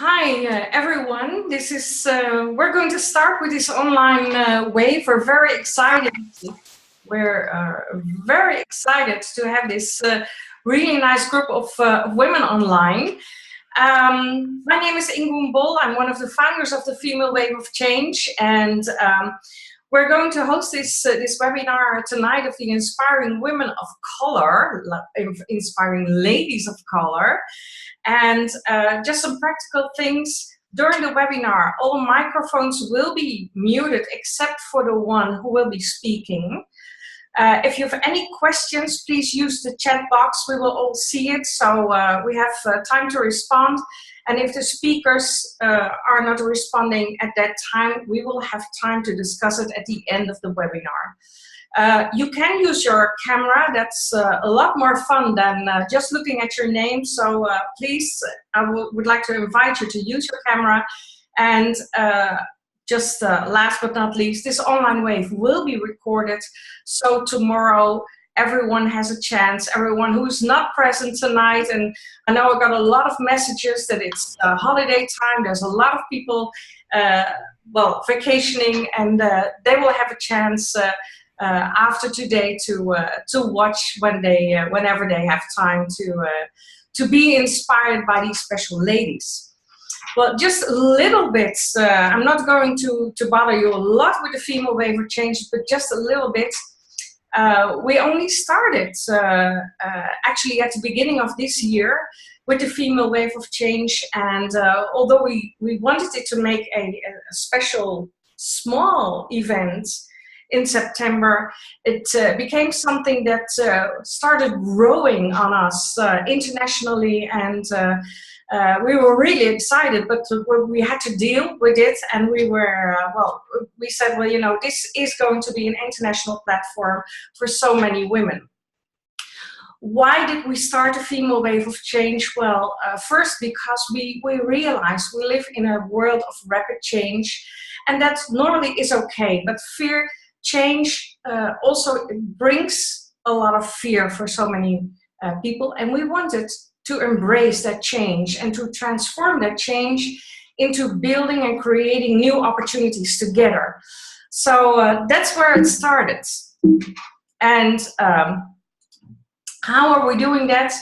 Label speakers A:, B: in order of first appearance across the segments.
A: Hi, everyone. This is we're going to start with this online wave. We're very excited. We're very excited to have this really nice group of women online. My name is Ingun Bol. I'm one of the founders of the Female Wave of Change, and we're going to host this webinar tonight of the inspiring women of color, inspiring ladies of color. And just some practical things. During the webinar, all microphones will be muted except for the one who will be speaking. If you have any questions, please use the chat box. We will all see it, so we have time to respond. And if the speakers are not responding at that time, we will have time to discuss it at the end of the webinar. You can use your camera. That's a lot more fun than just looking at your name. So please, I would like to invite you to use your camera. And just last but not least, this online wave will be recorded. So tomorrow, everyone has a chance, everyone who's not present tonight. And I know I got a lot of messages that it's holiday time. There's a lot of people, vacationing, and they will have a chance after today to watch whenever they have time to be inspired by these special ladies. Well, just a little bit. I'm not going to bother you a lot with the Female Wave of Change, but just a little bit. We only started actually at the beginning of this year with the Female Wave of Change, and although we wanted it to make a special small event in September, it became something that started growing on us internationally, and we were really excited, but we had to deal with it, and we were, we said, well, you know, this is going to be an international platform for so many women. Why did we start a Female Wave of Change? Well, first because we realized we live in a world of rapid change, and that normally is okay, but change also brings a lot of fear for so many people, and we wanted to embrace that change and to transform that change into building and creating new opportunities together. So that's where it started. And how are we doing that?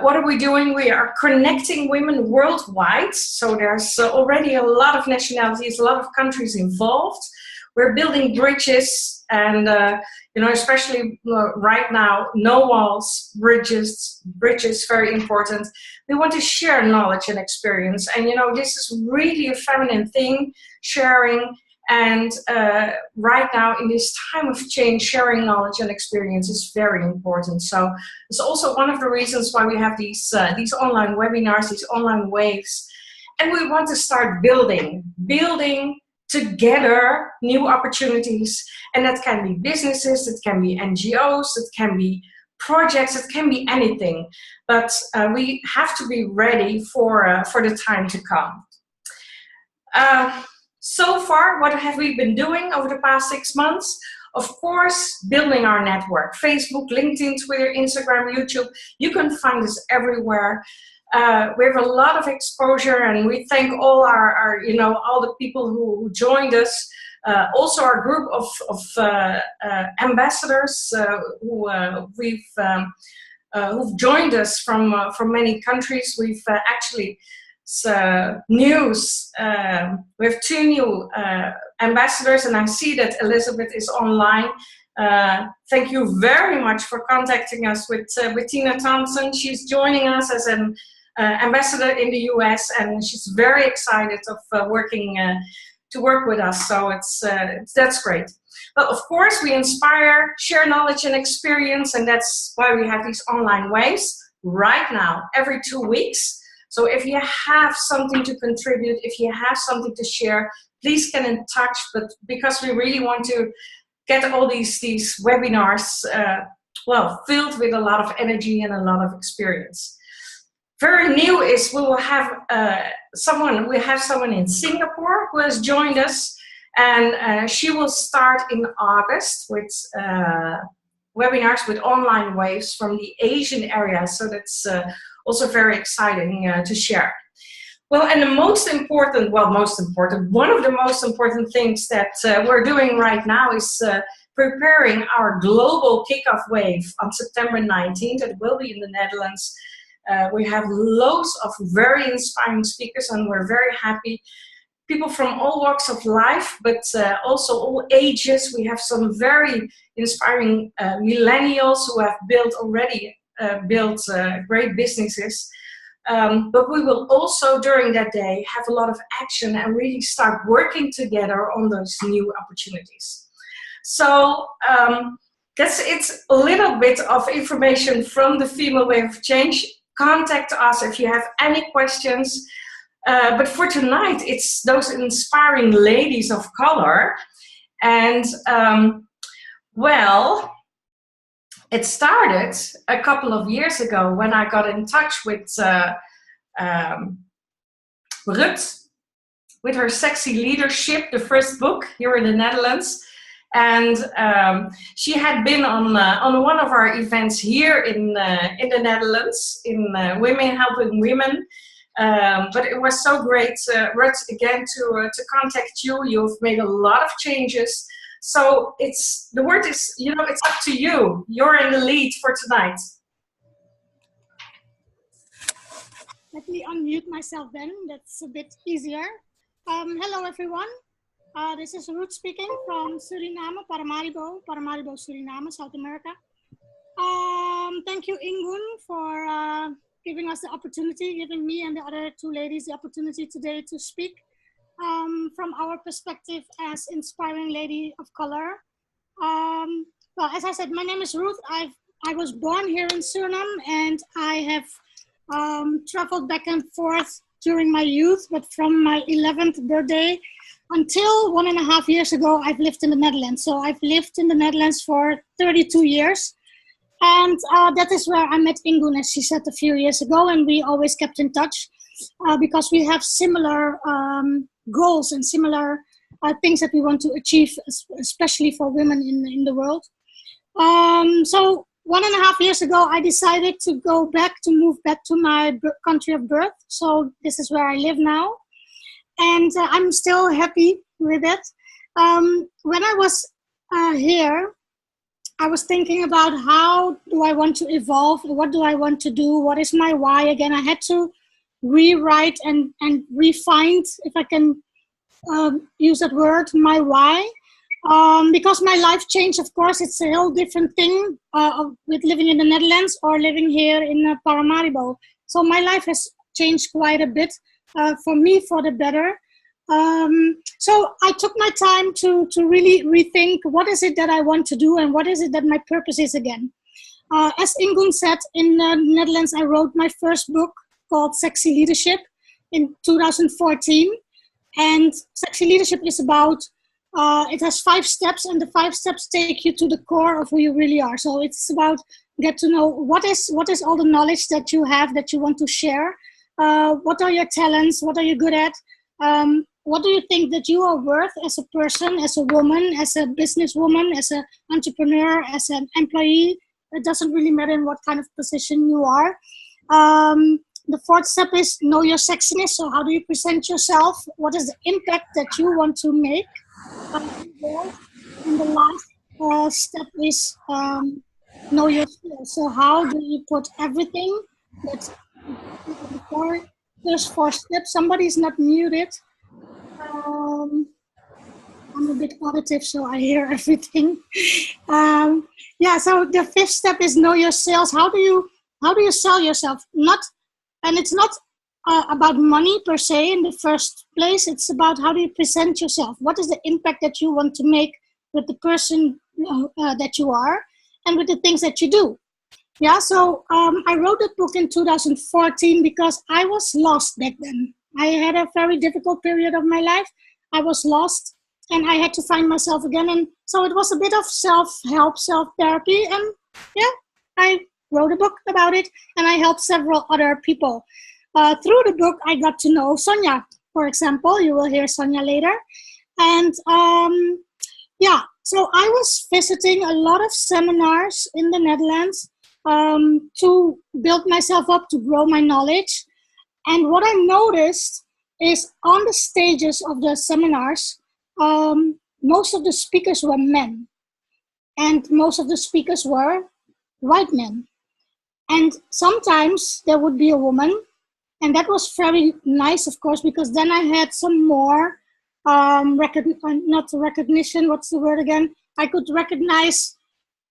A: What are we doing? We are connecting women worldwide. So there's already a lot of nationalities, a lot of countries involved. We're building bridges, and you know, especially right now, no walls, bridges, very important. We want to share knowledge and experience, and you know, this is really a feminine thing, sharing. And right now, in this time of change, sharing knowledge and experience is very important. So it's also one of the reasons why we have these online webinars, these online waves, and we want to start building together new opportunities, and that can be businesses, it can be NGOs, it can be projects, it can be anything, but we have to be ready for the time to come. So far, what have we been doing over the past 6 months? Of course, building our network. Facebook, LinkedIn, Twitter, Instagram, YouTube. You can find us everywhere. We have a lot of exposure, and we thank all our you know, all the people who joined us. Also our group of ambassadors who've joined us from many countries. We've actually news. We have 2 new ambassadors, and I see that Elizabeth is online. Thank you very much for contacting us with Tina Thompson. She's joining us as an ambassador in the US, and she's very excited of working to work with us. So that's great. But of course, we inspire, share knowledge and experience, and that's why we have these online waves right now, every 2 weeks. So if you have something to contribute, if you have something to share, please get in touch. But because we really want to get all these webinars, filled with a lot of energy and a lot of experience. Very new is we have someone in Singapore who has joined us, and she will start in August with webinars with online waves from the Asian area. So that's also very exciting to share. Well, and the most important, one of the most important things that we're doing right now is preparing our global kickoff wave on September 19th. It will be in the Netherlands. We have loads of very inspiring speakers, and we're very happy. People from all walks of life, but also all ages. We have some very inspiring millennials who have already built great businesses. But we will also, during that day, have a lot of action and really start working together on those new opportunities. So it's a little bit of information from the Female Way of Change. Contact us if you have any questions. But for tonight, it's those inspiring ladies of color. And well, it started a couple of years ago when I got in touch with Ruth, with her Sexy Leadership, the first book here in the Netherlands. And she had been on one of our events here in the Netherlands, in Women Helping Women. But it was so great, Ruth, again, to contact you. You've made a lot of changes. So the word is, it's up to you. You're in the lead for tonight.
B: Let me unmute myself then. That's a bit easier. Hello, everyone. This is Ruth speaking from Suriname, Paramaribo, Suriname, South America. Thank you, Ingun, for giving us the opportunity, giving me and the other two ladies the opportunity today to speak from our perspective as inspiring lady of color. Well, as I said, my name is Ruth. I was born here in Suriname, and I have traveled back and forth during my youth, but from my 11th birthday until 1.5 years ago, I've lived in the Netherlands. So I've lived in the Netherlands for 32 years. And that is where I met Ingun, as she said, a few years ago, and we always kept in touch because we have similar goals and similar things that we want to achieve, especially for women in the world. So 1.5 years ago, I decided to move back to my country of birth. So this is where I live now. And I'm still happy with it. When I was here, I was thinking about how do I want to evolve? What do I want to do? What is my why? Again, I had to rewrite and refine, if I can use that word, my why. Because my life changed, of course. It's a whole different thing with living in the Netherlands or living here in Paramaribo. So my life has changed quite a bit, for me, for the better. So I took my time to really rethink what is it that I want to do and what is it that my purpose is again. As Ingun said, in the Netherlands, I wrote my first book called Sexy Leadership in 2014. And Sexy Leadership is about, it has 5 steps, and the 5 steps take you to the core of who you really are. So it's about get to know what is all the knowledge that you have that you want to share. What are your talents? What are you good at? What do you think that you are worth as a person, as a woman, as a businesswoman, as an entrepreneur, as an employee? It doesn't really matter in what kind of position you are. The 4th step is know your sexiness. So how do you present yourself? What is the impact that you want to make? And the last step is know your skills. So how do you put everything that's before? There's 4 steps. Somebody's not muted. I'm a bit auditive, so I hear everything. Yeah, so the 5th step is know your sales. How do you sell yourself? And it's not about money per se in the first place. It's about how do you present yourself? What is the impact that you want to make with the person that you are and with the things that you do? Yeah, so I wrote that book in 2014 because I was lost back then. I had a very difficult period of my life. I was lost and I had to find myself again. And so it was a bit of self-help, self-therapy. And yeah, I wrote a book about it and I helped several other people. Through the book, I got to know Sonya, for example. You will hear Sonya later. And yeah, so I was visiting a lot of seminars in the Netherlands to build myself up, to grow my knowledge. And what I noticed is on the stages of the seminars, most of the speakers were men, and most of the speakers were white men. And sometimes there would be a woman, and that was very nice, of course, because then I had some more not recognition, what's the word again? I could recognize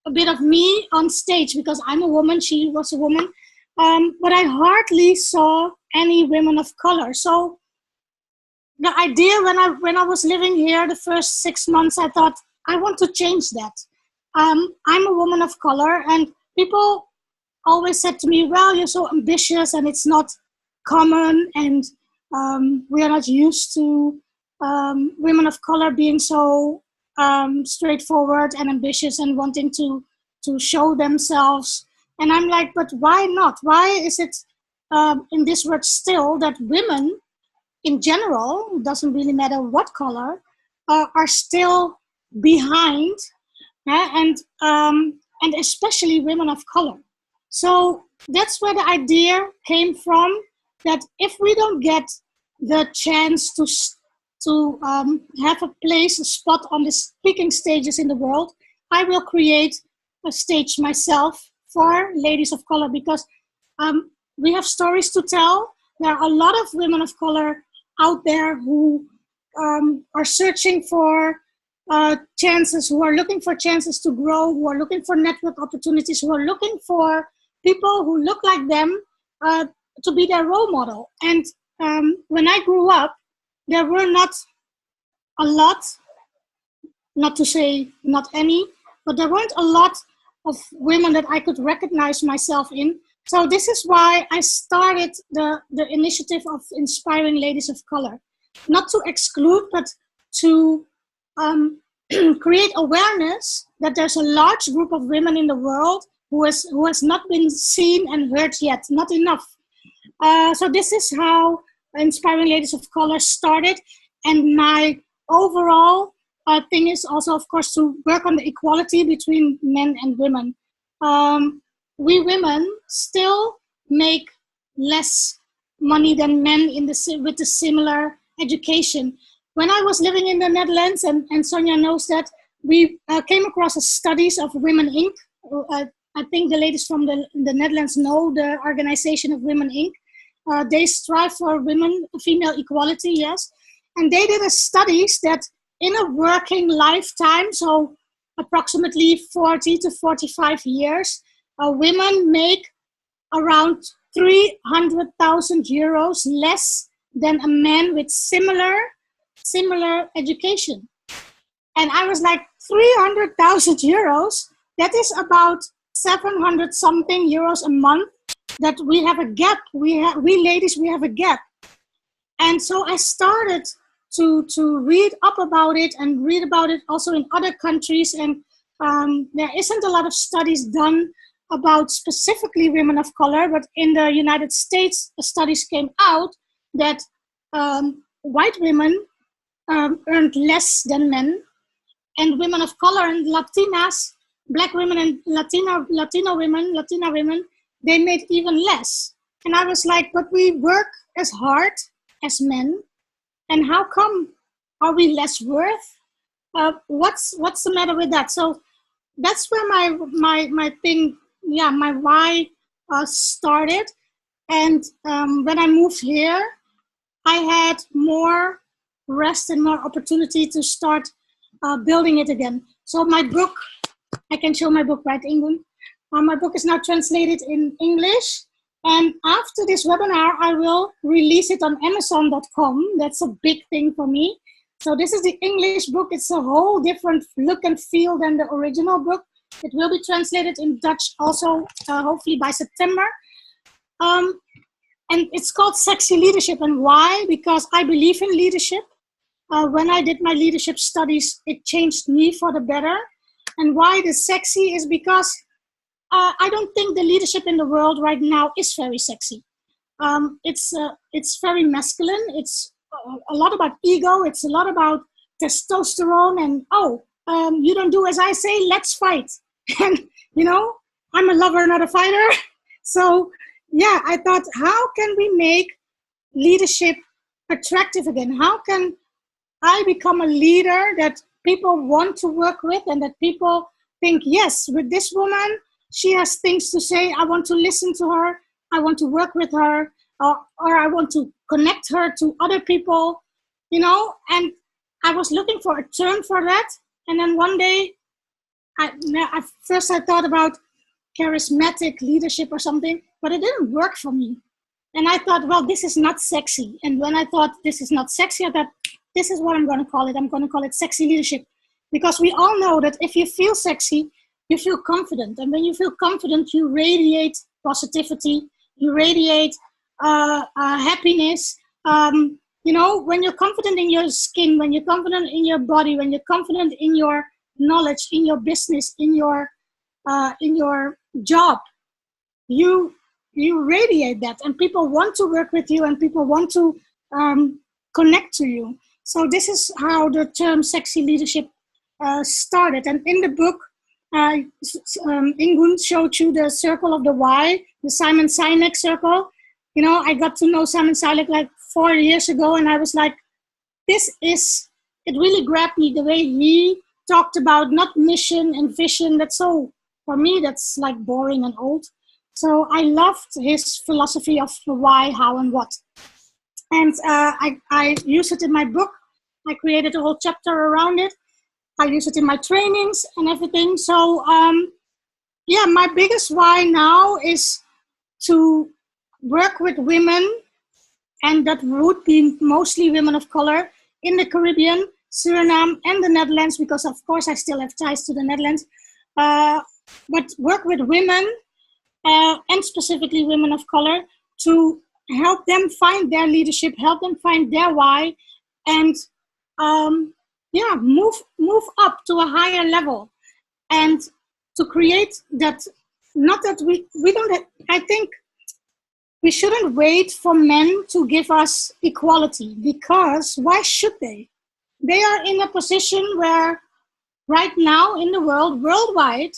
B: a bit of me on stage because I'm a woman, she was a woman. But I hardly saw any women of color. So the idea when I was living here the first 6 months, I thought, I want to change that. I'm a woman of color, and people always said to me, well, you're so ambitious and it's not common, and we are not used to women of color being so straightforward and ambitious and wanting to show themselves. And I'm like, but why not? Why is it in this world still that women in general, doesn't really matter what color, are still behind, and especially women of color. So that's where the idea came from, that if we don't get the chance to have a place, a spot on the speaking stages in the world, I will create a stage myself for ladies of color, because we have stories to tell. There are a lot of women of color out there who are searching for chances, who are looking for chances to grow, who are looking for network opportunities, who are looking for people who look like them to be their role model. And when I grew up, there were not a lot, not to say not any, but there weren't a lot of women that I could recognize myself in. So this is why I started the initiative of inspiring ladies of color. Not to exclude, but to create awareness that there's a large group of women in the world who has not been seen and heard yet, not enough. So this is how Inspiring Ladies of Color started. And my overall thing is also, of course, to work on the equality between men and women. We women still make less money than men with a similar education. When I was living in the Netherlands, and Sonya knows that, we came across studies of Women Inc. I think the ladies from the Netherlands know the organization of Women Inc. They strive for female equality, yes. And they did a studies that in a working lifetime, so approximately 40 to 45 years, women make around 300,000 euros less than a man with similar education. And I was like, 300,000 euros? That is about 700 something euros a month that we have a gap. We ladies, we have a gap. And so I started to read up about it and read about it also in other countries. And there isn't a lot of studies done about specifically women of color, but in the United States, studies came out that white women earned less than men, and women of color and Latinas, Black women and Latina women, they made even less. And I was like, but we work as hard as men, and how come are we less worth? What's the matter with that? So that's where my thing, my why started. And when I moved here, I had more rest and more opportunity to start building it again. So my book, I can show my book, right, Ingun? My book is now translated in English. And after this webinar, I will release it on Amazon.com. That's a big thing for me. So this is the English book. It's a whole different look and feel than the original book. It will be translated in Dutch also, hopefully by September. And it's called Sexy Leadership. And why? Because I believe in leadership. When I did my leadership studies, it changed me for the better. And why the sexy is because I don't think the leadership in the world right now is very sexy. It's very masculine. It's a lot about ego. It's a lot about testosterone and, you don't do as I say, let's fight. And, I'm a lover, not a fighter. So, I thought, how can we make leadership attractive again? How can I become a leader that people want to work with and that people think, yes, with this woman, she has things to say. I want to listen to her. I want to work with her, or I want to connect her to other people, and I was looking for a term for that. And then one day, at first I thought about charismatic leadership or something, but it didn't work for me. And I thought, well, this is not sexy. And when I thought this is not sexy, I thought, this is what I'm going to call it. I'm going to call it sexy leadership. Because we all know that if you feel sexy, you feel confident. And when you feel confident, you radiate positivity, you radiate happiness. When you're confident in your skin, when you're confident in your body, when you're confident in your knowledge, in your business, in your job, you radiate that, and people want to work with you, and people want to connect to you. So this is how the term sexy leadership started. And in the book, Ingun showed you the circle of the why, the Simon Sinek circle. I got to know Simon Sinek like 4 years ago, and I was like, it really grabbed me the way he talked about not mission and vision. For me, that's like boring and old. So I loved his philosophy of why, how, and what. And I use it in my book. I created a whole chapter around it. I use it in my trainings and everything. So my biggest why now is to work with women, and that would be mostly women of color in the Caribbean, Suriname, and the Netherlands, because of course I still have ties to the Netherlands. But work with women, and specifically women of color, to help them find their leadership, help them find their why, and move up to a higher level, and to create that. Not that we don't. I think we shouldn't wait for men to give us equality, because why should they? They are in a position where right now in the world, worldwide,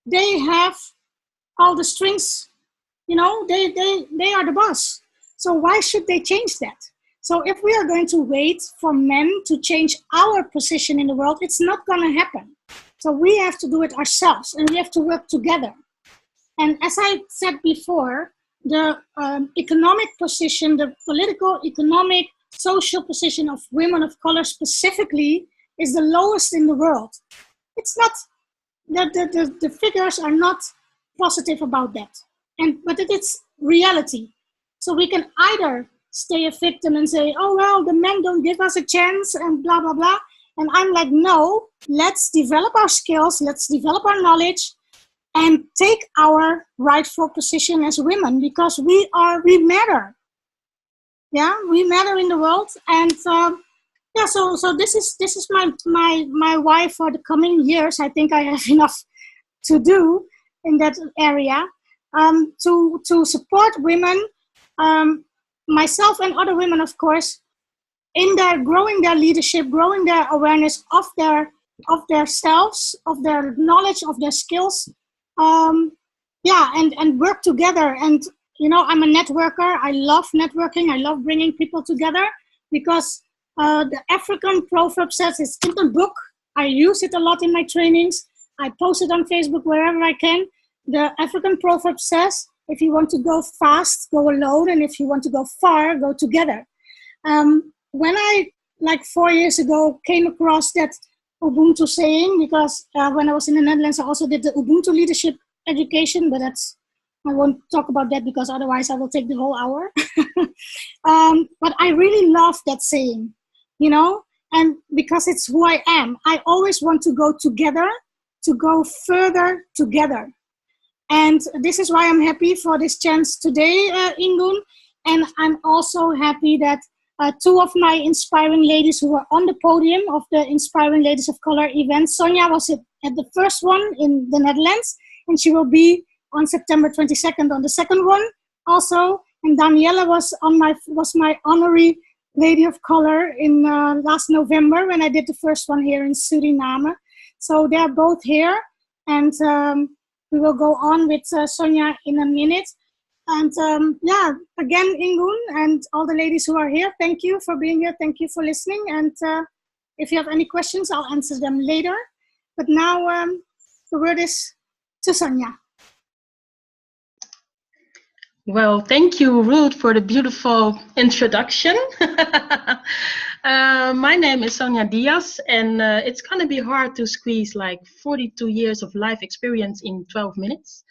B: they have all the strings. They are the boss. So why should they change that? So if we are going to wait for men to change our position in the world, it's not going to happen. So we have to do it ourselves, and we have to work together. And as I said before, the economic position, the political, economic, social position of women of color specifically is the lowest in the world. It's not, the figures are not positive about that. But it's reality. So we can either stay a victim and say, oh, well, the men don't give us a chance and blah, blah, blah. And I'm like, no, let's develop our skills, let's develop our knowledge, and take our rightful position as women, because we matter. Yeah, we matter in the world. And so this is my why for the coming years. I think I have enough to do in that area, to support women, myself and other women, of course, in their growing their leadership, growing their awareness of their selves, of their knowledge, of their skills, and work together. And I'm a networker. I love networking. I love bringing people together, because the African proverb says, it's in the book. I use it a lot in my trainings. I post it on Facebook wherever I can. The African proverb says, if you want to go fast, go alone. And if you want to go far, go together. When I, like 4 years ago, came across that Ubuntu saying, because when I was in the Netherlands, I also did the Ubuntu leadership education, but I won't talk about that, because otherwise I will take the whole hour. But I really love that saying, and because it's who I am. I always want to go together, to go further together. And this is why I'm happy for this chance today, Ingun. And I'm also happy that two of my inspiring ladies who were on the podium of the Inspiring Ladies of Color event. Sonya was at the first one in the Netherlands, and she will be on September 22nd on the second one also. And Danielle was my honorary Lady of Color in last November when I did the first one here in Suriname. So they're both here, and we will go on with Sonya in a minute. And yeah, again, Ingun and all the ladies who are here, thank you for being here. Thank you for listening. And if you have any questions, I'll answer them later. But now the word is to Sonya.
C: Well, thank you, Ruth, for the beautiful introduction. My name is Sonya Dias, and it's going to be hard to squeeze like 42 years of life experience in 12 minutes.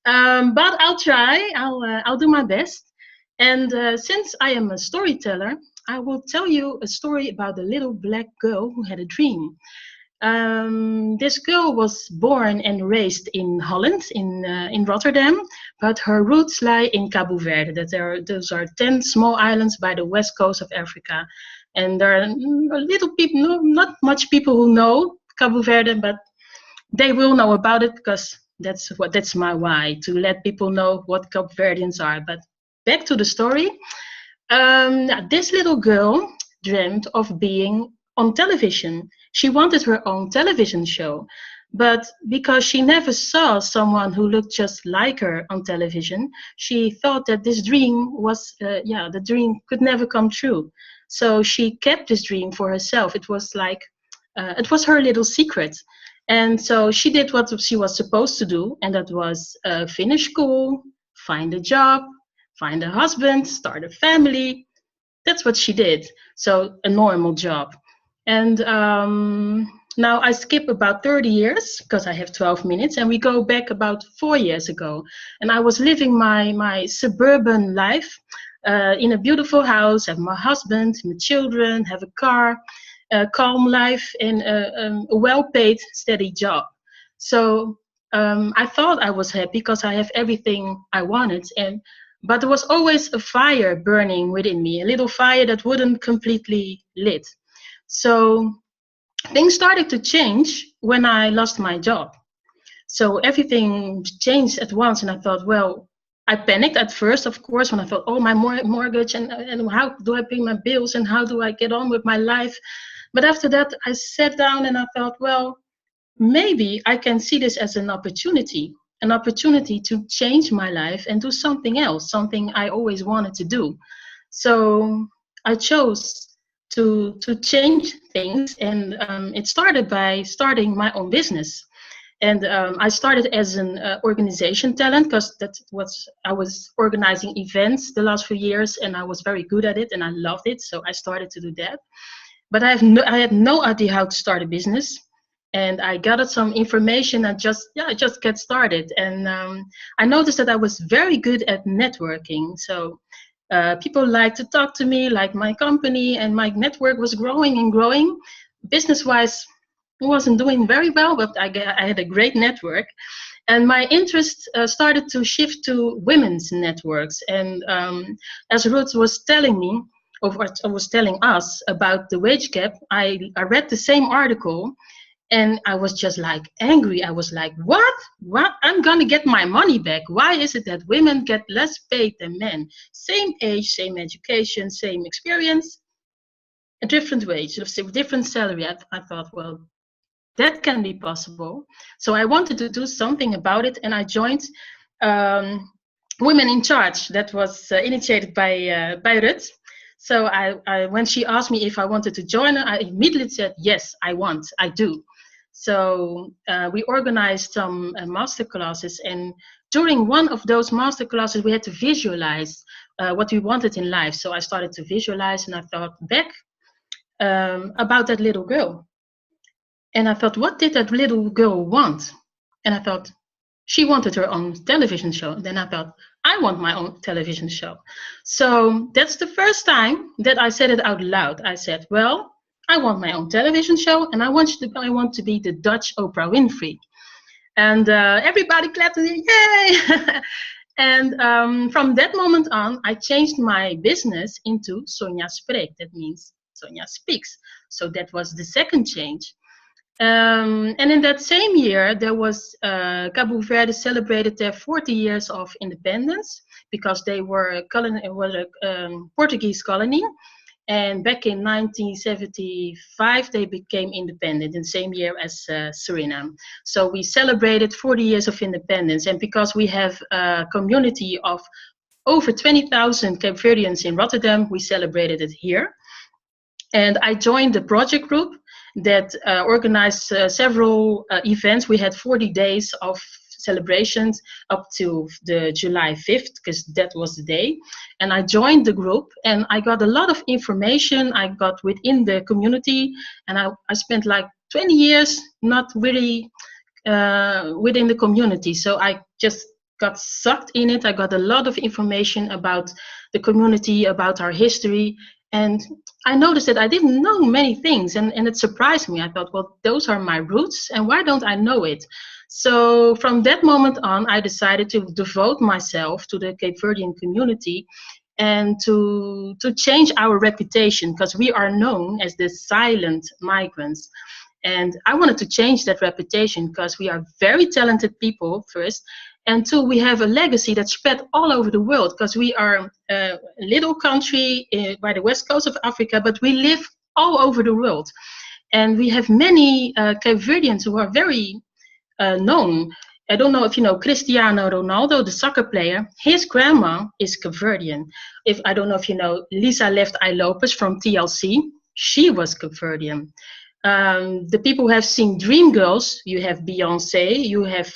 C: But I'll try. I'll do my best. And since I am a storyteller, I will tell you a story about a little black girl who had a dream. This girl was born and raised in Holland, in Rotterdam, but her roots lie in Cabo Verde. Those are 10 small islands by the west coast of Africa. And there are little people, not much people who know Cabo Verde, but they will know about it because that's my why, to let people know what Cape Verdeans are. But back to the story. This little girl dreamt of being on television. She wanted her own television show, but because she never saw someone who looked just like her on television, she thought that this dream was, the dream could never come true. So she kept this dream for herself. It was like, it was her little secret. And so she did what she was supposed to do, and that was finish school, find a job, find a husband, start a family. That's what she did. So a normal job. And now I skip about 30 years because I have 12 minutes, and we go back about 4 years ago. And I was living my suburban life in a beautiful house, have my husband, my children, have a car, a calm life, and a well-paid, steady job. So I thought I was happy because I have everything I wanted. But there was always a fire burning within me, a little fire that wouldn't completely lit. So things started to change when I lost my job. So everything changed at once, and I thought, well, I panicked at first, of course, when I thought, oh, my mortgage, and how do I pay my bills, and how do I get on with my life? But after that, I sat down and I thought, well, maybe I can see this as an opportunity to change my life and do something else, something I always wanted to do. So I chose to change things, and it started by starting my own business. And I started as an organization talent because I was organizing events the last few years, and I was very good at it and I loved it. So I started to do that. But I had no idea how to start a business. And I gathered some information and just get started. And I noticed that I was very good at networking. So people liked to talk to me, like my company, and my network was growing and growing. Business-wise, I wasn't doing very well, but I had a great network. And my interest started to shift to women's networks. And as Ruth was telling me, or was telling us about the wage gap, I read the same article, and I was just like angry. I was like, what? I'm going to get my money back. Why is it that women get less paid than men? Same age, same education, same experience, a different wage, different salary. I thought, well, that can be possible. So I wanted to do something about it, and I joined Women in Charge. That was initiated by Ruth. So when she asked me if I wanted to join her, I immediately said, yes, I do. So we organized some master classes, and during one of those master classes, we had to visualize what we wanted in life. So I started to visualize, and I thought back about that little girl. And I thought, what did that little girl want? And I thought, she wanted her own television show. Then I thought, I want my own television show. So that's the first time that I said it out loud. I said, well, I want my own television show, and I want to be the Dutch Oprah Winfrey. And everybody clapped and yay! And from that moment on, I changed my business into Sonya Spreekt. That means Sonya Speaks. So that was the second change. And in that same year, there was Cabo Verde celebrated their 40 years of independence because they were a Portuguese colony. And back in 1975, they became independent in the same year as Suriname. So we celebrated 40 years of independence. And because we have a community of over 20,000 Cape Verdeans in Rotterdam. We celebrated it here. And I joined the project group that organized several events. We had 40 days of celebrations up to the July 5th, because that was the day. And I joined the group, and I got a lot of information I got within the community. And I spent like 20 years not really within the community. So I just got sucked in it. I got a lot of information about the community, about our history. And I noticed that I didn't know many things, and it surprised me. I thought, well, those are my roots, and why don't I know it? So from that moment on, I decided to devote myself to the Cape Verdean community and to change our reputation, because we are known as the silent migrants. And I wanted to change that reputation, because we are very talented people, first. And two, we have a legacy that's spread all over the world, because we are a little country by the west coast of Africa, but we live all over the world. And we have many Cape Verdeans who are very known. I don't know if you know Cristiano Ronaldo, the soccer player. His grandma is Cape Verdean. I don't know if you know Lisa Left Eye Lopez from TLC. She was Cape Verdean. The people who have seen Dreamgirls, you have Beyonce, you have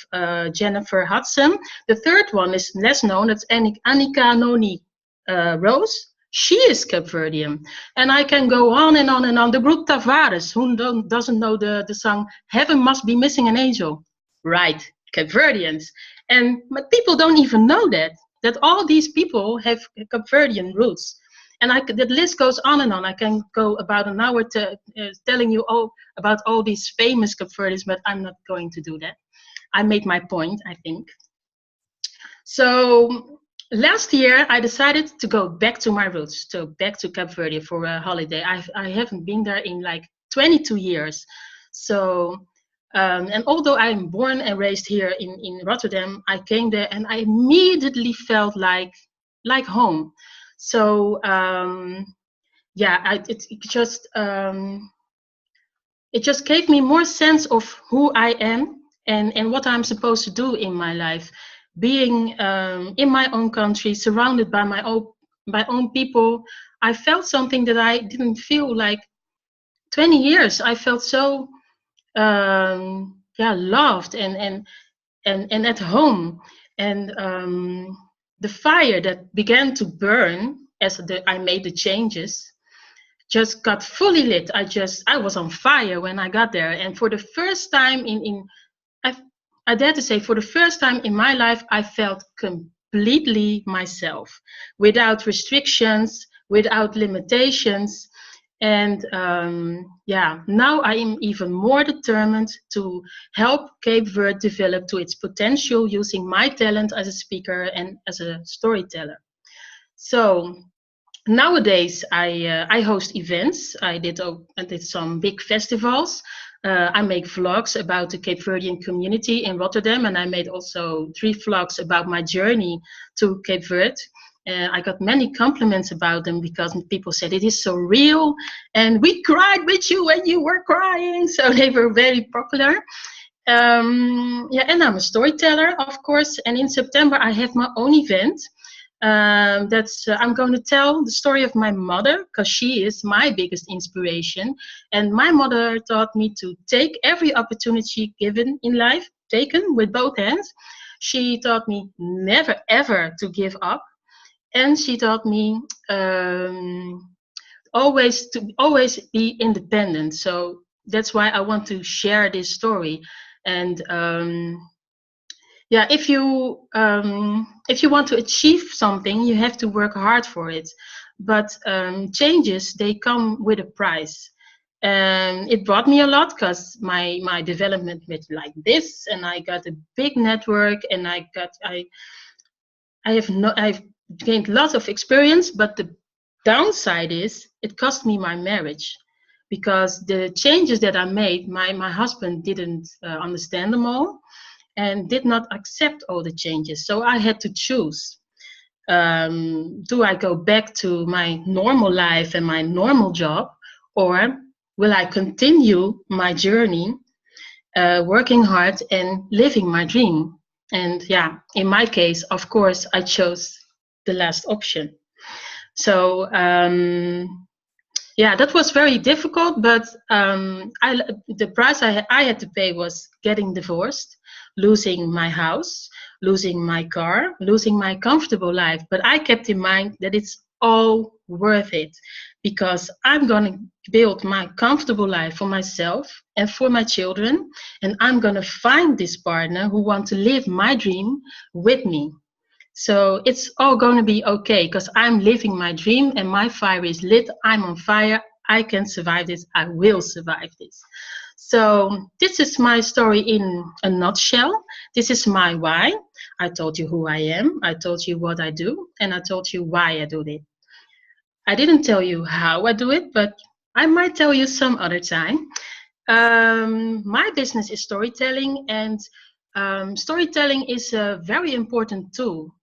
C: Jennifer Hudson. The third one is less known, that's Annika Noni Rose. She is Cape Verdean. And I can go on and on and on. The group Tavares, who doesn't know the song Heaven Must Be Missing an Angel? Right, Cape Verdeans. But people don't even know that all these people have Cape Verdean roots. And the list goes on and on. I can go about an hour telling you all about all these famous Cape Verdeans, but I'm not going to do that. I made my point, I think. So last year, I decided to go back to my roots, so back to Cape Verde for a holiday. I haven't been there in like 22 years. So, and although I'm born and raised here in Rotterdam, I came there and I immediately felt like home. So yeah, it just gave me more sense of who I am and what I'm supposed to do in my life. Being in my own country, surrounded by my own people, I felt something that I didn't feel like 20 years. I felt so loved and at home. And the fire that began to burn as I made the changes just got fully lit. I was on fire when I got there. And for the first time I dare to say, for the first time in my life, I felt completely myself, without restrictions, without limitations. And now I am even more determined to help Cape Verde develop to its potential using my talent as a speaker and as a storyteller. So nowadays I host events. I did some big festivals. I make vlogs about the Cape Verdean community in Rotterdam, and I made also 3 vlogs about my journey to Cape Verde. I got many compliments about them because people said it is so real, and we cried with you when you were crying. So they were very popular. And I'm a storyteller, of course. And in September I have my own event. I'm going to tell the story of my mother, because she is my biggest inspiration. And my mother taught me to take every opportunity given in life, taken with both hands. She taught me never ever to give up. And she taught me always be independent. So that's why I want to share this story. And if you want to achieve something, you have to work hard for it. But changes, they come with a price. It brought me a lot, because my development went like this, and I got a big network, and I've gained lots of experience. But the downside is it cost me my marriage, because the changes that I made, my husband didn't understand them all and did not accept all the changes. So I had to choose. Do I go back to my normal life and my normal job, or will I continue my journey, working hard and living my dream? And in my case, of course, I chose the last option. So yeah, that was very difficult, but the price I had to pay was getting divorced, losing my house, losing my car, losing my comfortable life. But I kept in mind that it's all worth it, because I'm going to build my comfortable life for myself and for my children, and I'm going to find this partner who wants to live my dream with me. So it's all going to be okay, because I'm living my dream and my fire is lit. I'm on fire. I can survive this. I will survive this. So this is my story in a nutshell. This is my why. I told you who I am. I told you what I do. And I told you why I do it. I didn't tell you how I do it, but I might tell you some other time. My business is storytelling, and storytelling is a very important tool.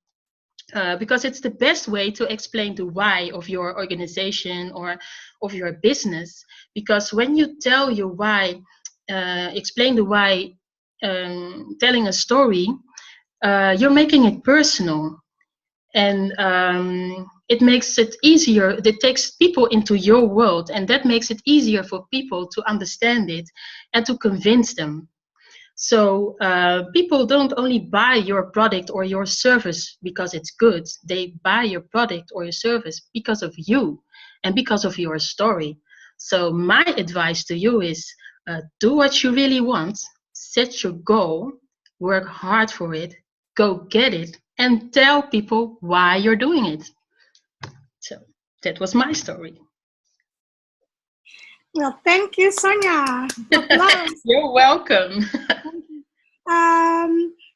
C: Because it's the best way to explain the why of your organization or of your business. Because when you tell your why, explain the why, telling a story, you're making it personal. And it makes it easier. It takes people into your world, and that makes it easier for people to understand it and to convince them. So people don't only buy your product or your service because it's good. They buy your product or your service because of you and because of your story. So my advice to you is do what you really want, set your goal, work hard for it, go get it, and tell people why you're doing it. So that was my story.
B: Well, thank you, Sonya. Applause.
C: You're welcome.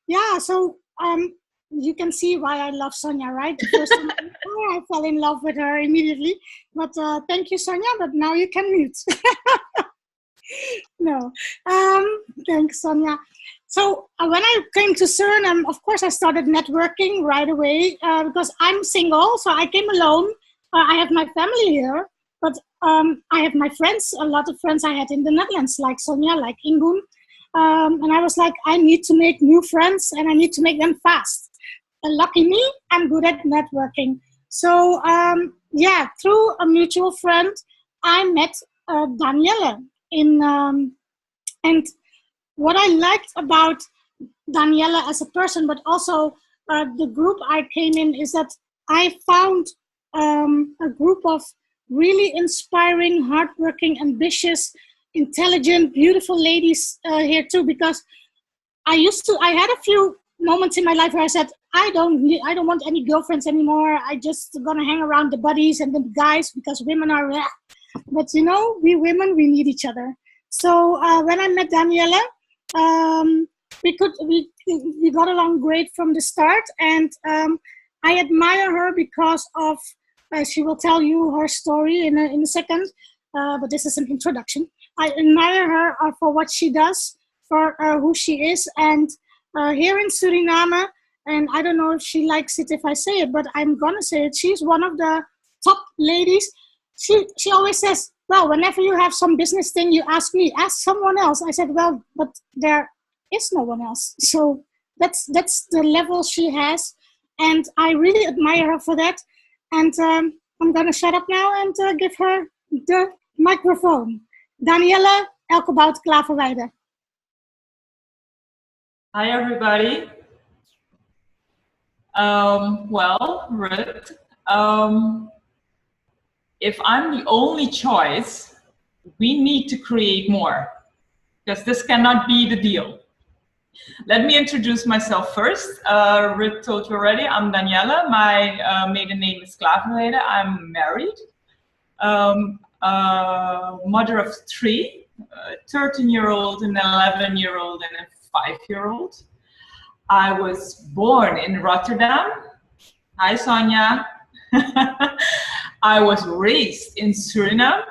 B: Yeah, so you can see why I love Sonya, right? The first time I fell in love with her immediately. But thank you, Sonya, but now you can mute. No, thanks, Sonya. So when I came to Suriname, of course, I started networking right away because I'm single, so I came alone. I have my family here, but I have my friends, a lot of friends I had in the Netherlands, like Sonya, like Ingun. And I was like, I need to make new friends and I need to make them fast. And lucky me, I'm good at networking. So yeah, through a mutual friend, I met Danielle and what I liked about Danielle as a person, but also the group I came in, is that I found a group of really inspiring, hardworking, ambitious, intelligent, beautiful ladies here too. Because I had a few moments in my life where I said, I don't want any girlfriends anymore. I just gonna hang around the buddies and the guys because women are. But you know, we women, we need each other. So when I met Danielle, we got along great from the start, and I admire her because of. She will tell you her story in a second, but this is an introduction. I admire her for what she does, for who she is, and here in Suriname, and I don't know if she likes it if I say it, but I'm gonna say it. She's one of the top ladies. She always says, well, whenever you have some business thing, you ask me, ask someone else. I said, well, but there is no one else. So that's the level she has, and I really admire her for that. And I'm gonna shut up now and give her the microphone. Danielle Elkerbout, Klaverwei.
D: Hi, everybody. Well, Ruth, if I'm the only choice, we need to create more, because this cannot be the deal. Let me introduce myself first. Ruth told you already, I'm Danielle. My maiden name is Klaverwei. I'm married, mother of three, a 13-year-old, an 11-year-old, and a 5-year-old. I was born in Rotterdam. Hi, Sonya. I was raised in Suriname.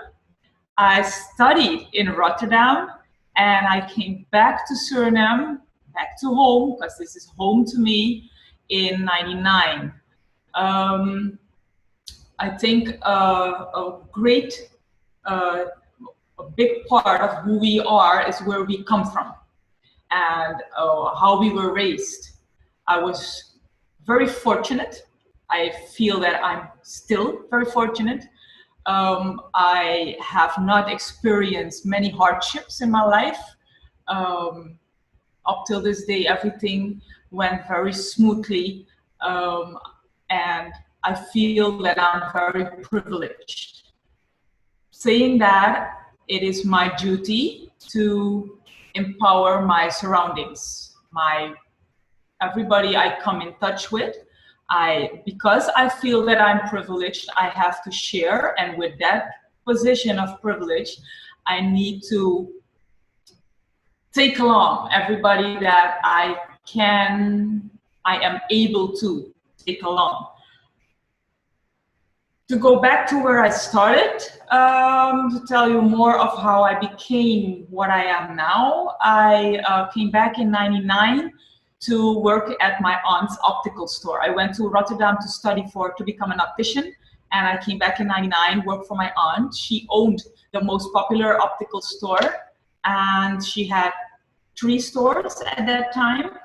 D: I studied in Rotterdam, and I came back to Suriname, back to home, because this is home to me, in '99. I think a big part of who we are is where we come from and how we were raised. I was very fortunate. I feel that I'm still very fortunate. I have not experienced many hardships in my life. Up till this day, everything went very smoothly, and I feel that I'm very privileged. Saying that, it is my duty to empower my surroundings, everybody I come in touch with. Because I feel that I'm privileged, I have to share, and with that position of privilege, I need to take along everybody that I am able to take along. To go back to where I started, to tell you more of how I became what I am now, I came back in '99 to work at my aunt's optical store. I went to Rotterdam to study to become an optician, and I came back in '99, worked for my aunt. She owned the most popular optical store, and she had 3 stores at that time.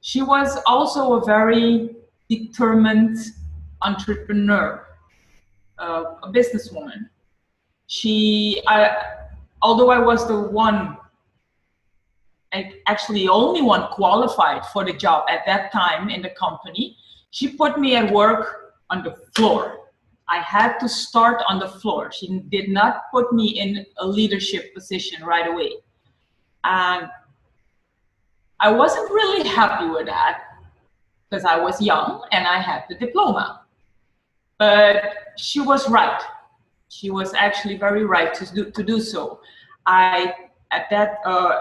D: She was also a very determined entrepreneur, a businesswoman. Although I was the only one qualified for the job at that time in the company, she put me at work on the floor. I had to start on the floor. She did not put me in a leadership position right away. And I wasn't really happy with that because I was young and I had the diploma. But she was right. She was actually very right to do so.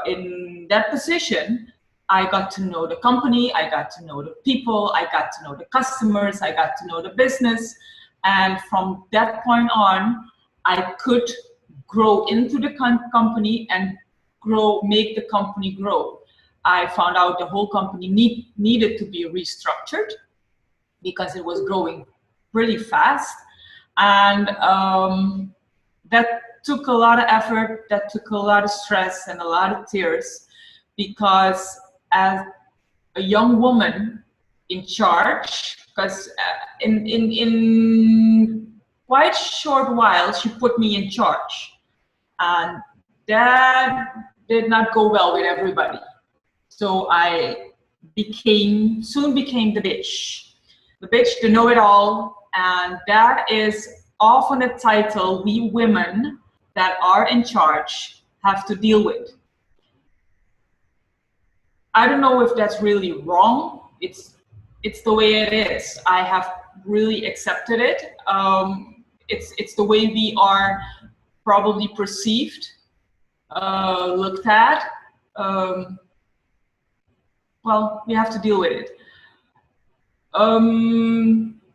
D: In that position, I got to know the company, I got to know the people, I got to know the customers, I got to know the business. And from that point on, I could grow into the company and make the company grow. I found out the whole company needed to be restructured because it was growing pretty fast. And that took a lot of effort, that took a lot of stress and a lot of tears, because as a young woman in charge, because in quite short while, she put me in charge. And that did not go well with everybody. So I soon became the bitch, the know-it-all, and that is often a title we women that are in charge have to deal with. I don't know if that's really wrong. It's the way it is. I have really accepted it. It's the way we are probably perceived, looked at. Well, we have to deal with it.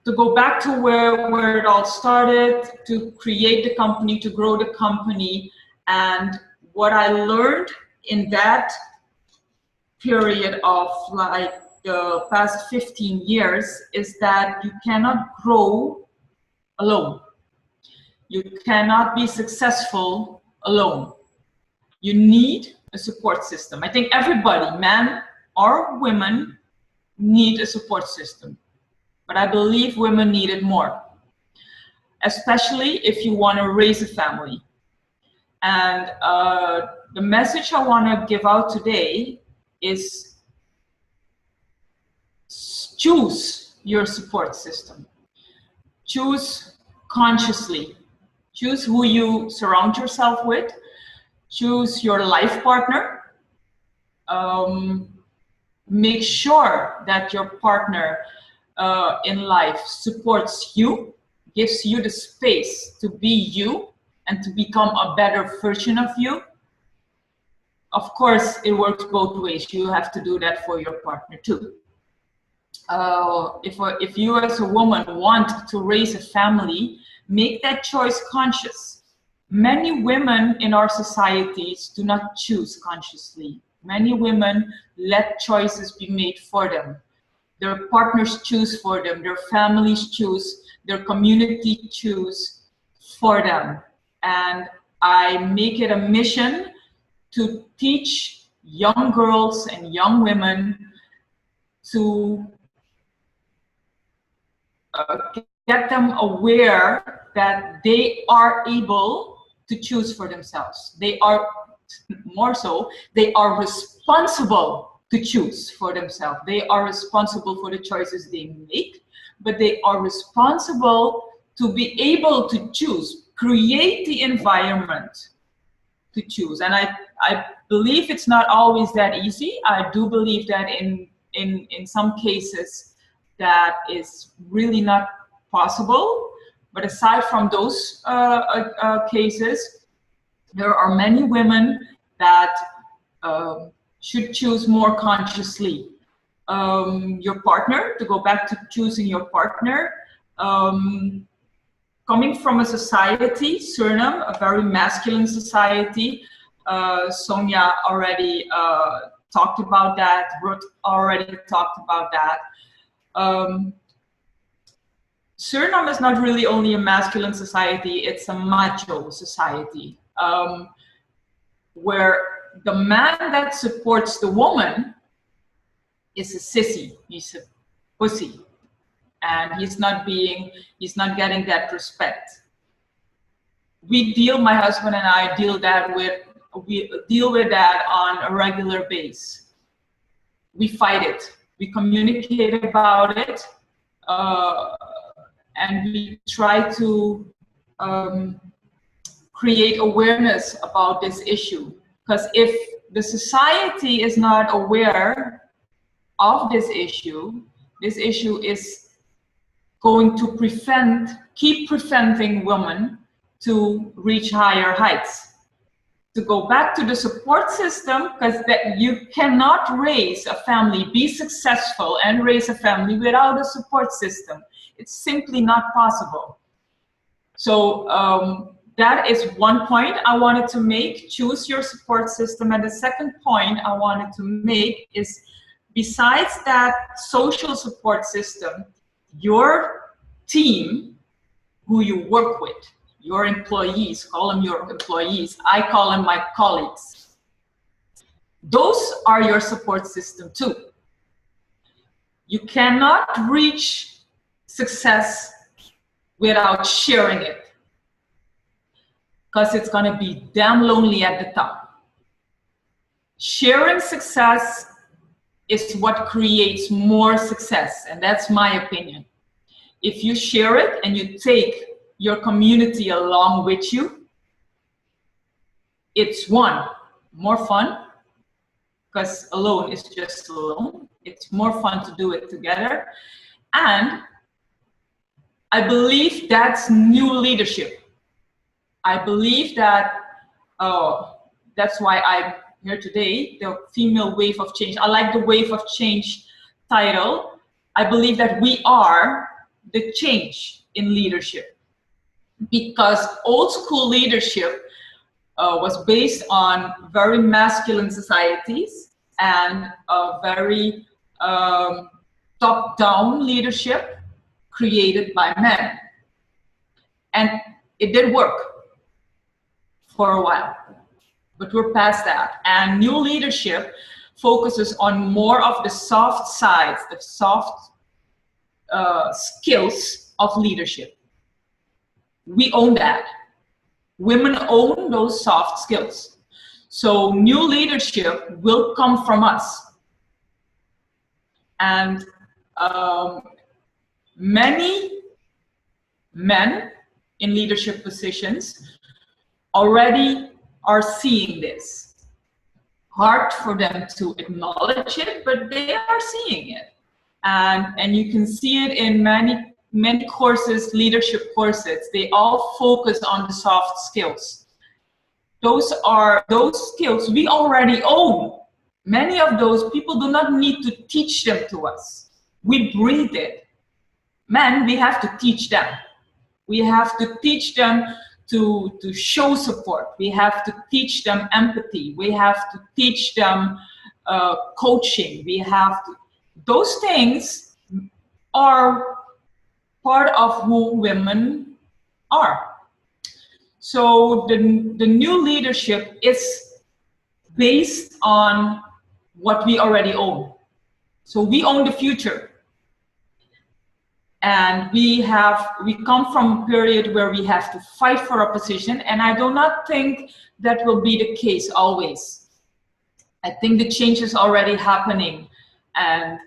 D: To go back to where it all started, to create the company, to grow the company, and what I learned in that period of like the past 15 years is that you cannot grow alone. You cannot be successful alone. You need a support system. I think everybody, men or women, need a support system. But I believe women need it more, especially if you want to raise a family. And the message I want to give out today is choose your support system. Choose consciously. Choose who you surround yourself with. Choose your life partner. Make sure that your partner in life supports you, gives you the space to be you and to become a better version of you. Of course, it works both ways. You have to do that for your partner too. If you as a woman want to raise a family, make that choice conscious. Many women in our societies do not choose consciously. Many women let choices be made for them. Their partners choose for them, their families choose, their community choose for them. And I make it a mission to teach young girls and young women to get them aware that they are able to choose for themselves. They are, more so, they are responsible to choose for themselves. They are responsible for the choices they make, but they are responsible to be able to choose, create the environment to choose. And I believe it's not always that easy. I do believe that in some cases that is really not possible. But aside from those cases, there are many women that should choose more consciously. Your partner, to go back to choosing your partner, coming from a society, Suriname, a very masculine society, Sonya already talked about that, Ruth already talked about that. Suriname is not really only a masculine society, it's a macho society, where the man that supports the woman is a sissy, he's a pussy, and he's not getting that respect. We my husband and I deal with that on a regular basis. We fight it, we communicate about it, and we try to create awareness about this issue. Because if the society is not aware of this issue is going to keep preventing women to reach higher heights. To go back to the support system, because that you cannot raise a family, be successful and raise a family without a support system. It's simply not possible. So that is one point I wanted to make, choose your support system. And the second point I wanted to make is, besides that social support system, your team, who you work with, your employees, call them your employees, I call them my colleagues. Those are your support system too. You cannot reach success without sharing it, because it's gonna be damn lonely at the top. Sharing success is what creates more success, and that's my opinion. If you share it and you take your community along with you, it's more fun, because alone is just alone. It's more fun to do it together. And I believe that's new leadership. I believe that, that's why I'm here today, the female wave of change. I like the wave of change title. I believe that we are the change in leadership. Because old school leadership was based on very masculine societies and a very top-down leadership created by men. And it did work for a while, but we're past that. And new leadership focuses on more of the soft sides, the soft skills of leadership. We own that. Women own those soft skills. So new leadership will come from us. And many men in leadership positions already are seeing this. Hard for them to acknowledge it, but they are seeing it. And you can see it in many courses, leadership courses. They all focus on the soft skills. Those skills we already own. Many of those people do not need to teach them to us. We breathe it. Men, we have to teach them. We have to teach them to show support. We have to teach them empathy. We have to teach them coaching. We have to, those things are part of who women are. So the new leadership is based on what we already own. So we own the future. And we come from a period where we have to fight for a position, and I do not think that will be the case always. I think the change is already happening, and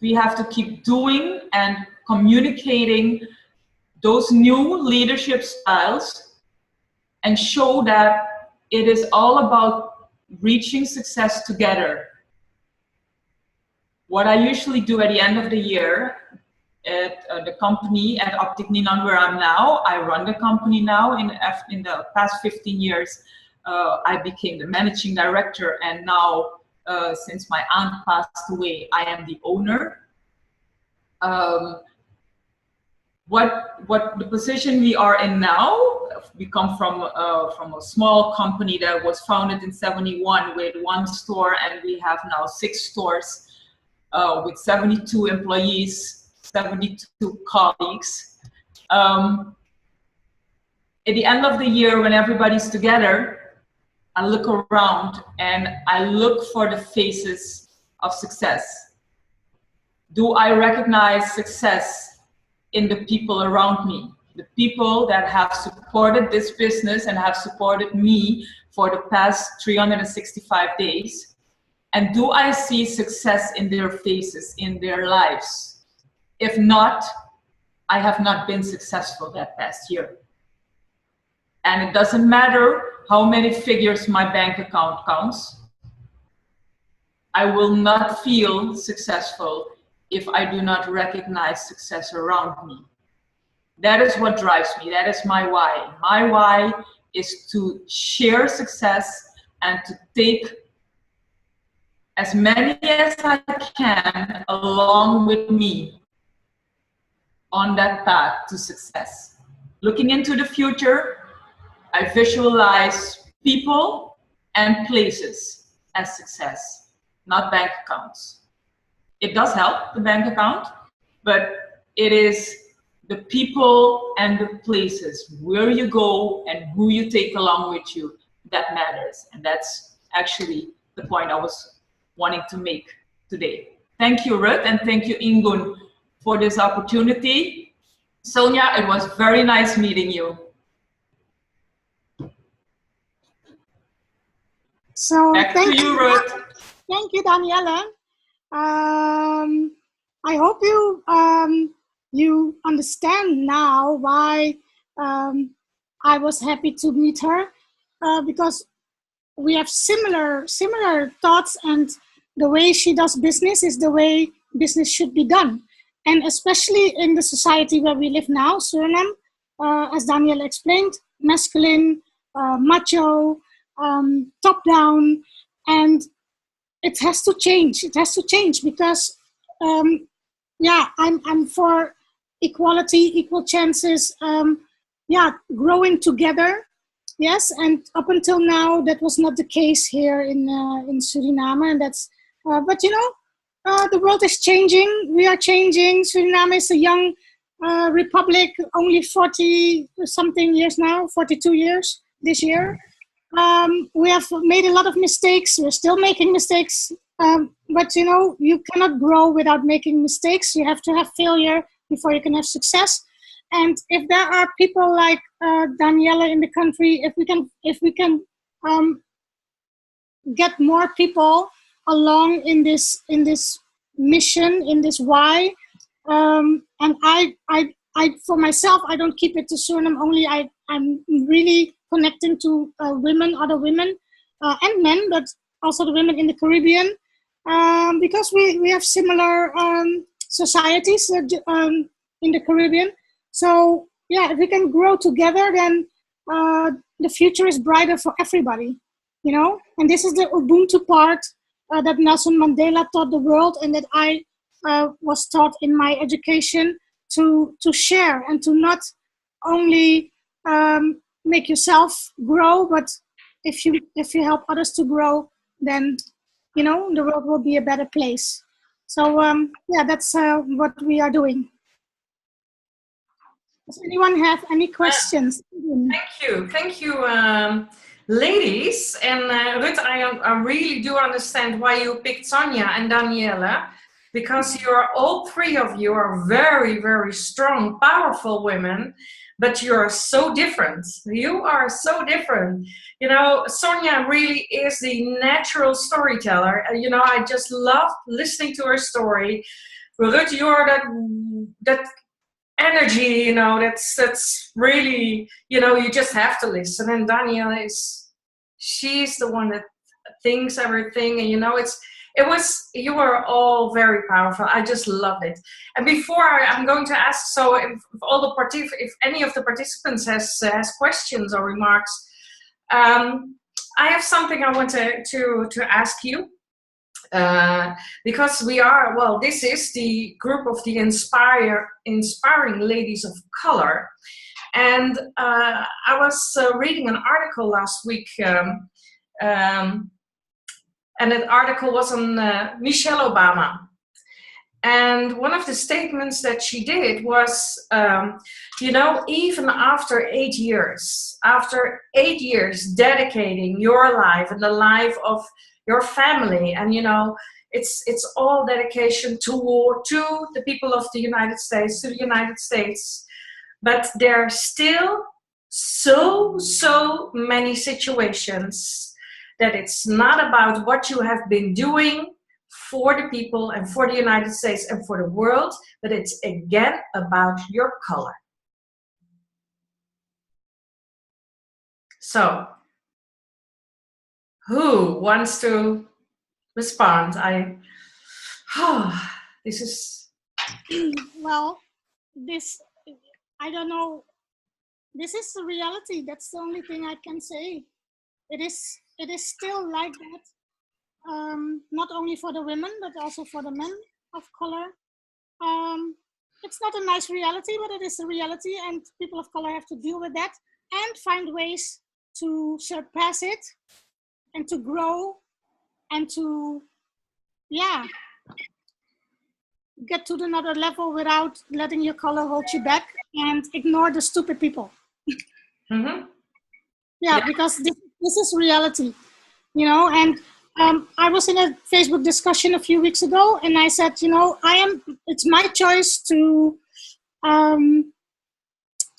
D: we have to keep doing and communicating those new leadership styles and show that it is all about reaching success together. What I usually do at the end of the year at the company, at Optic Ninan, where I'm now, I run the company now. In the past 15 years, I became the managing director, and now, since my aunt passed away, I am the owner. What the position we are in now, we come from a small company that was founded in '71 with 1 store, and we have now 6 stores. With 72 employees, 72 colleagues. At the end of the year, when everybody's together, I look around and I look for the faces of success. Do I recognize success in the people around me? The people that have supported this business and have supported me for the past 365 days. And do I see success in their faces, in their lives? If not, I have not been successful that past year. And it doesn't matter how many figures my bank account counts. I will not feel successful if I do not recognize success around me. That is what drives me. That is my why. My why is to share success and to take as many as I can along with me on that path to success. Looking into the future, I visualize people and places as success, not bank accounts. It does help, the bank account, but it is the people and the places, where you go and who you take along with you, that matters. And that's actually the point I was wanting to make today. Thank you, Ruth, and thank you, Ingun, for this opportunity. Sonya, it was very nice meeting you.
B: So
D: back to you, Ruth.
B: Thank you, Danielle. I hope you understand now why I was happy to meet her, because we have similar thoughts, and the way she does business is the way business should be done. And especially in the society where we live now, Suriname, as Danielle explained, masculine, macho, top down, and it has to change. It has to change because, yeah, I'm for equality, equal chances, yeah, growing together. Yes, and up until now, that was not the case here in Suriname, and that's. But you know, the world is changing. We are changing. Suriname is a young republic, only 40-something years now, 42 years this year. We have made a lot of mistakes. We're still making mistakes, but you know, you cannot grow without making mistakes. You have to have failure before you can have success. And if there are people like Danielle in the country, if we can get more people along in this mission, in this why, and I for myself, I don't keep it to Suriname only. I'm really connecting to women, other women, and men, but also the women in the Caribbean, because we have similar societies in the Caribbean. So yeah, if we can grow together, then the future is brighter for everybody, you know. And this is the Ubuntu part that Nelson Mandela taught the world, and that I was taught in my education to share and to not only make yourself grow, but if you help others to grow, then you know the world will be a better place. So yeah, that's what we are doing. Does anyone have any questions?
A: Thank you, ladies. And Ruth, I really do understand why you picked Sonya and Danielle. because you're all three of you are very, very strong, powerful women, but you're so different. You are so different. You know, Sonya really is the natural storyteller. You know, I just love listening to her story. Ruth, you're that energy, you know, that's really, you know, you just have to listen. And Danielle she's the one that thinks everything, and you know, you were all very powerful. I just loved it. And before I'm going to ask, so if any of the participants has questions or remarks, I have something I want to ask you. Because this is the group of the inspiring ladies of color. And I was reading an article last week, and that article was on Michelle Obama. And one of the statements that she did was, you know, even after 8 years dedicating your life and the life of your family, and you know, it's all dedication to the people of the United States, but there are still so many situations that it's not about what you have been doing for the people and for the United States and for the world, but it's again about your color. So, who wants to respond? This is...
B: Well, I don't know. This is the reality. That's the only thing I can say. It is still like that, not only for the women, but also for the men of color. It's not a nice reality, but it is a reality, and people of color have to deal with that and find ways to surpass it and to grow and to, get to another level without letting your color hold you back and ignore the stupid people.
A: Mm-hmm.
B: Yeah, because this is reality, you know. And I was in a Facebook discussion a few weeks ago, and I said, you know, it's my choice to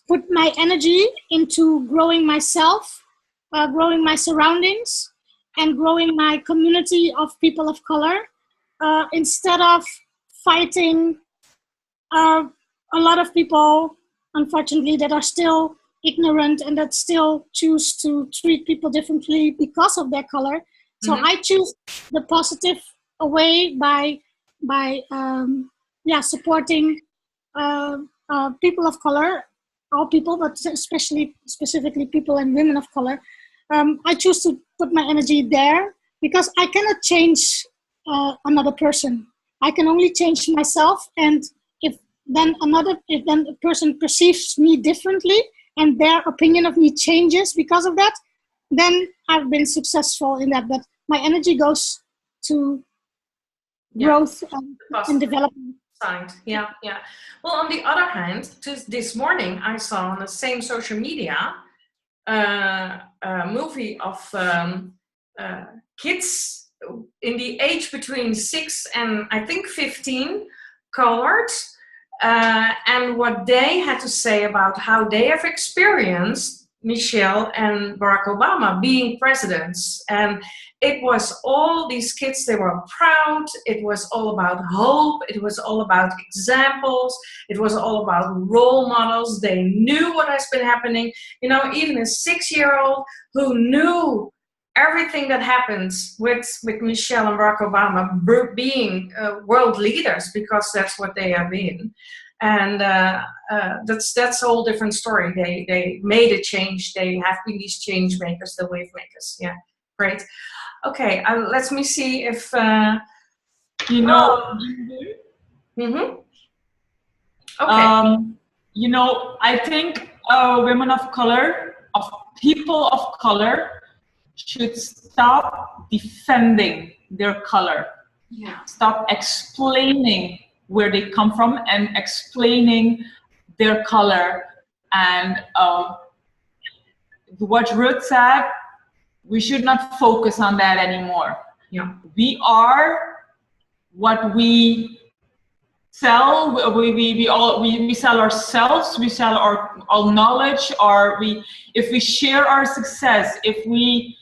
B: put my energy into growing myself, growing my surroundings, and growing my community of people of color, instead of fighting a lot of people, unfortunately, that are still ignorant and that still choose to treat people differently because of their color. So I choose the positive way by supporting people of color, all people, but specifically people and women of color. I choose to put my energy there because I cannot change another person. I can only change myself, and if then a person perceives me differently and their opinion of me changes because of that, then I've been successful in that. But my energy goes to growth and development.
A: Yeah. Well, on the other hand, just this morning I saw on the same social media a movie of kids in the age between 6 and I think 15, colored, and what they had to say about how they have experienced Michelle and Barack Obama being presidents. And it was all these kids, they were proud. It was all about hope. It was all about examples. It was all about role models. They knew what has been happening. You know, even a 6-year-old who knew everything that happens with Michelle and Barack Obama being world leaders, because that's what they have been. And that's a whole different story. They made a change. They have been these change makers, the wave makers. Yeah, great. Okay, let me see if
D: you know.
A: Okay.
D: You know, I think women of color, people of color, should stop defending their color.
A: Yeah.
D: Stop explaining where they come from and explaining their color. And what Ruth said, we should not focus on that anymore.
A: Yeah.
D: We are what we sell. We sell ourselves. We sell our knowledge. If we share our success, if we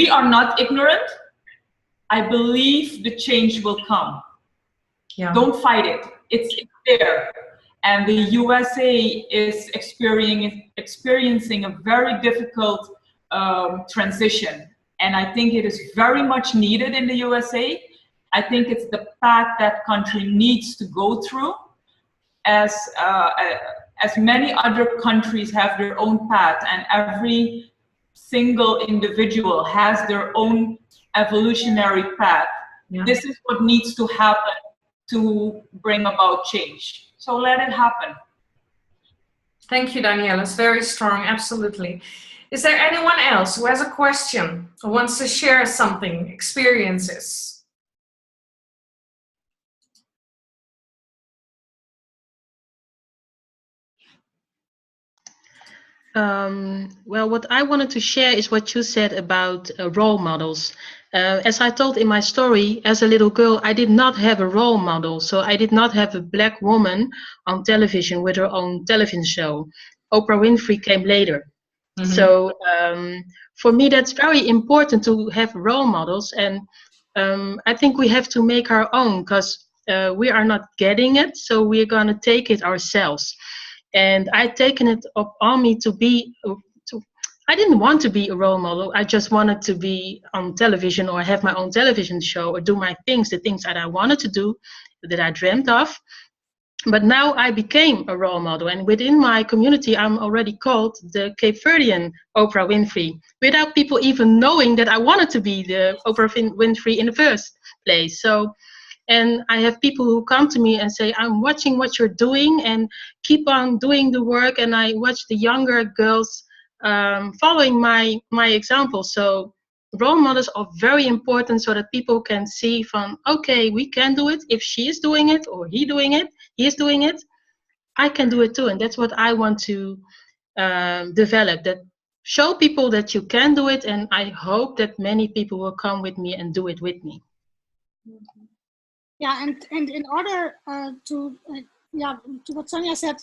D: are not ignorant, I believe the change will come.
A: Yeah.
D: Don't fight it. It's there. And the USA is experiencing a very difficult transition. And I think it is very much needed in the USA. I think it's the path that country needs to go through, as many other countries have their own path, and every single individual has their own evolutionary path.
A: Yeah.
D: This is what needs to happen to bring about change. So let it happen.
A: Thank you, Danielle. It's very strong, absolutely. Is there anyone else who has a question or wants to share something, experiences?
C: Well, what I wanted to share is what you said about role models. As I told in my story, as a little girl, I did not have a role model. So I did not have a black woman on television with her own television show. Oprah Winfrey came later. Mm-hmm. So for me, that's very important to have role models. And I think we have to make our own, because we are not getting it. So we're going to take it ourselves. And I've taken it up on me to be, I didn't want to be a role model. I just wanted to be on television or have my own television show or do my things, the things that I wanted to do, that I dreamt of. But now I became a role model. And within my community, I'm already called the Cape Verdean Oprah Winfrey, without people even knowing that I wanted to be the Oprah Winfrey in the first place. So. And I have people who come to me and say, I'm watching what you're doing and keep on doing the work. And I watch the younger girls following my example. So role models are very important so that people can see from, okay, we can do it. If she is doing it or he is doing it, I can do it too. And that's what I want to develop, that show people that you can do it. And I hope that many people will come with me and do it with me.
B: Yeah, and in order to what Sonya said,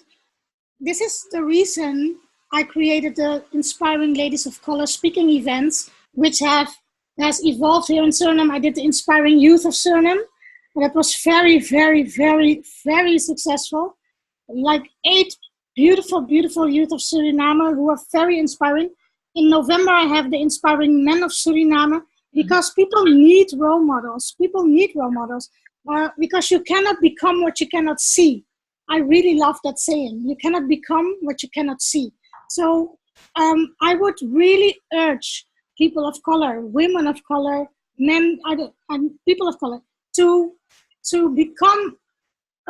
B: this is the reason I created the Inspiring Ladies of Color speaking events, which has evolved here in Suriname. I did the Inspiring Youth of Suriname, and that was very, very, very, very successful. Like 8 beautiful, beautiful youth of Suriname who are very inspiring. In November, I have the Inspiring Men of Suriname, because people need role models. People need role models. Because you cannot become what you cannot see. I really love that saying. You cannot become what you cannot see. So I would really urge people of color, women of color, men, and people of color to become,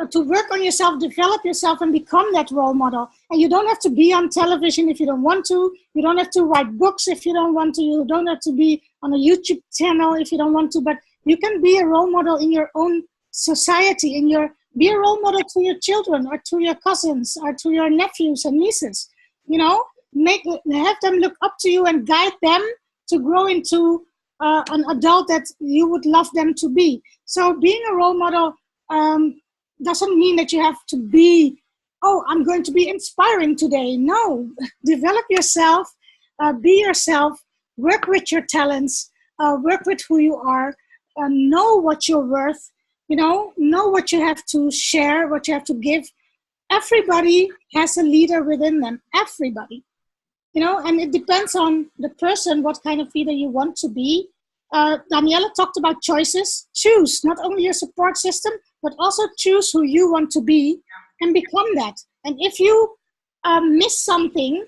B: to work on yourself, develop yourself, and become that role model. And you don't have to be on television if you don't want to. You don't have to write books if you don't want to. You don't have to be on a YouTube channel if you don't want to. But you can be a role model in your own society, be a role model to your children or to your cousins or to your nephews and nieces. You know, have them look up to you and guide them to grow into an adult that you would love them to be. So being a role model doesn't mean that you have to be, oh, I'm going to be inspiring today. No, develop yourself, be yourself, work with your talents, work with who you are, know what you're worth, know what you have to share, what you have to give. Everybody has a leader within them, everybody. And it depends on the person, what kind of leader you want to be. Danielle talked about choices. Choose not only your support system, but also choose who you want to be and become that. And if you miss something,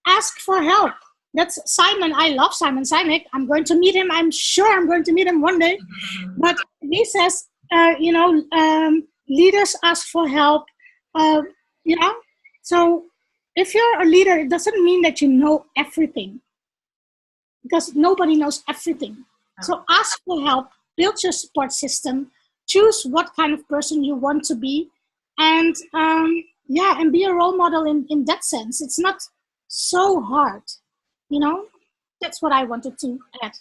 B: ask for help. That's Simon. I love Simon Sinek. I'm going to meet him. I'm sure I'm going to meet him one day. But he says, leaders ask for help. So if you're a leader, it doesn't mean that you know everything, because nobody knows everything. So ask for help, build your support system, choose what kind of person you want to be, and be a role model in that sense. It's not so hard, That's what I wanted to add.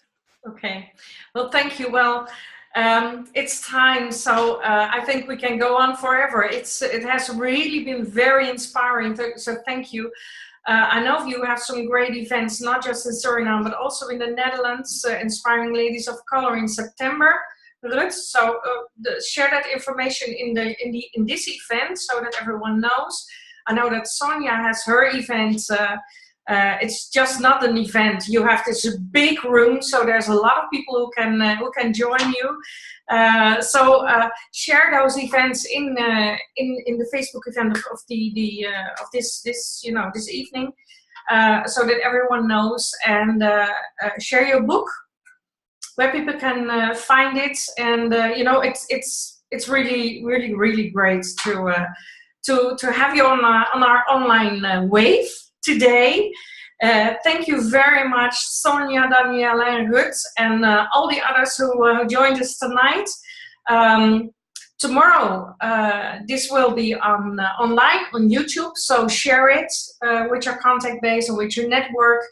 A: Okay. Well, thank you. Well, It's time, so I think we can go on forever. It has really been very inspiring, so thank you. I know you have some great events, not just in Suriname, but also in the Netherlands, Inspiring Ladies of Color in September. Ruth, so share that information in this event so that everyone knows. I know that Sonya has her event. It's just not an event. You have this big room, so there's a lot of people who can join you. So share those events in the Facebook event of this evening, so that everyone knows, and share your book where people can find it. And it's really great to have you on our online wave today. Thank you very much, Sonya, Danielle, and Ruth, and all the others who joined us tonight. Tomorrow, this will be online on YouTube, so share it with your contact base or with your network,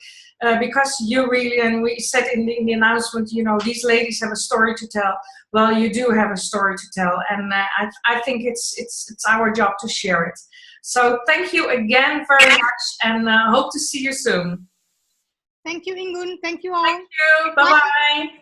A: because you really, and we said in the announcement, these ladies have a story to tell. Well, you do have a story to tell, and I think it's our job to share it. So thank you again very much, and hope to see you soon.
B: Thank you, Ingun. Thank you all.
A: Thank you. Bye-bye.